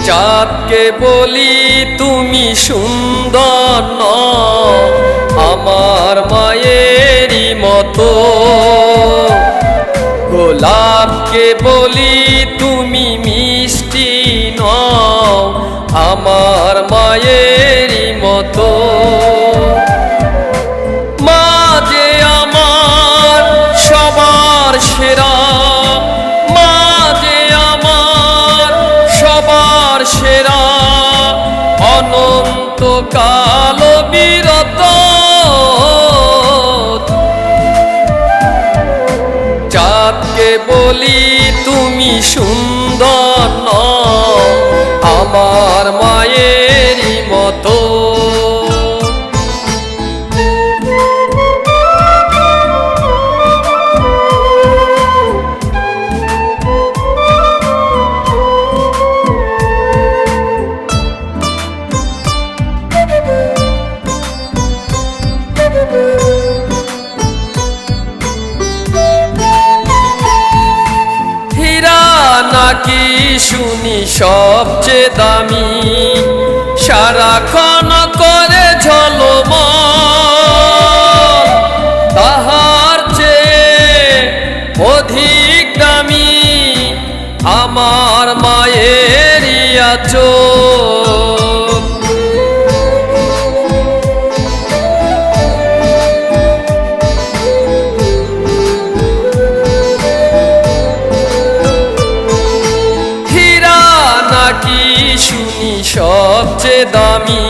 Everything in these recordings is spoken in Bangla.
চাঁদকে বলি তুমি সুন্দর নও, আমার মায়েরই মতো। গোলাপকে বলি তুমি মিষ্টি নও, আমার মায়েরই মতো। মা যে আমার সবার সেরা, সেরা অনন্তকাল বিরত। চাঁদকে বলি তুমি সুন্দর নও, আমার মায়েরই মতো। নাকি শুনি সবচেয়ে দামি, সারাক্ষণ করে ঝলমল, তাহার চেয়ে অধিক দামি আমার মায়েরই আঁচল। শুনি সবচেয়ে দামি,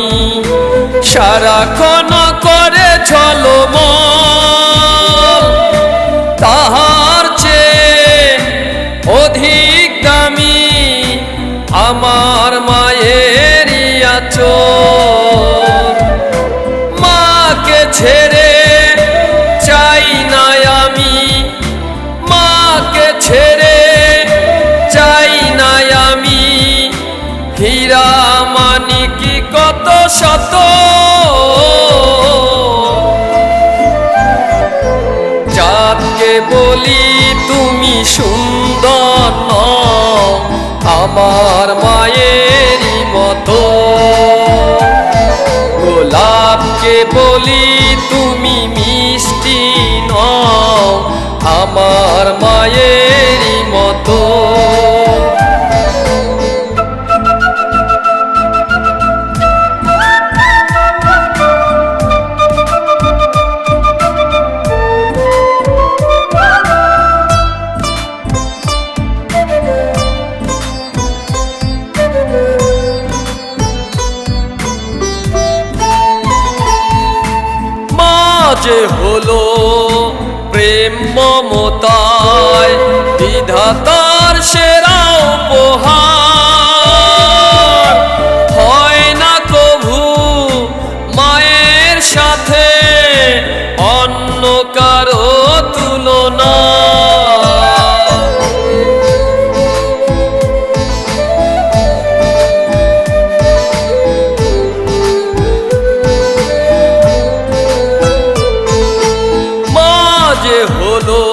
সারাক্ষণ করে ঝলমল, তাহার চেয়ে অধিক দামি আমার মায়েরই আঁচল। মাকে ছেড়ে চাই না আমি, মাকে ছেড়ে চাই না আমি, হীরা মানিক কত শত। চাঁদকে বলি তুমি সুন্দর নও, আমার মায়েরই মতো। গোলাপকে বলি তুমি মিষ্টি নও, আমার মায়েরই মতো। যে হলো প্রেম মমতায় বিধাতার সেরা উপহার, হয় না কভু মায়ের সাথে অন্য কারো তুলনা। হলো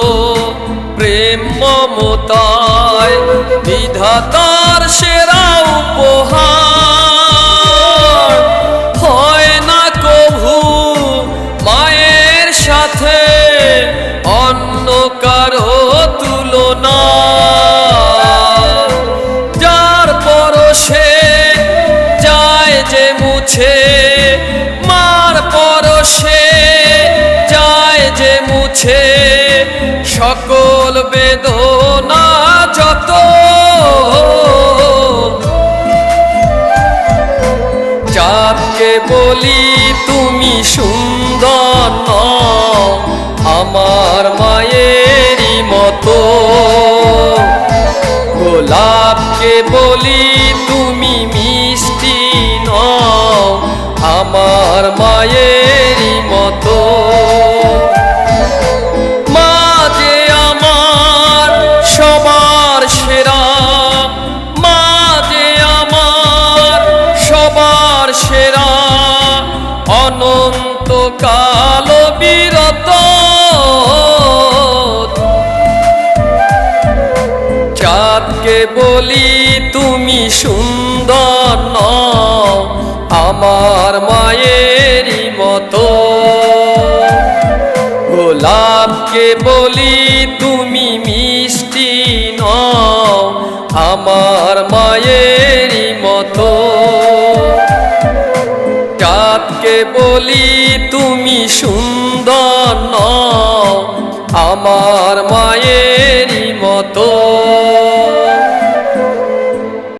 প্রেম মমতায় বিধাতার সেরা উপহার, হয় না কভু মায়ের সাথে অন্য কারো তুলনা। যার পরশে যায় যে মুছে, মার পরশে যায় যে মুছে সকল বেদনা যত। চাঁদকে বলি তুমি সুন্দর নও আমার মায়েরই মতো গোলাপকে বলি তুমি মিষ্টি নও আমার মায়েরই মতো মা যে আমার সবার সেরা মা যে আমার সবার সেরা অনন্তকাল বিরত চাঁদকে বলি তুমি সুন্দর নও আমার মায়েরই মতো গোলাপকে বলি তুমি মিষ্টি নও আমার মায়েরই মতো চাঁদকে বলি তুমি সুন্দর নও আমার মায়েরই মতো।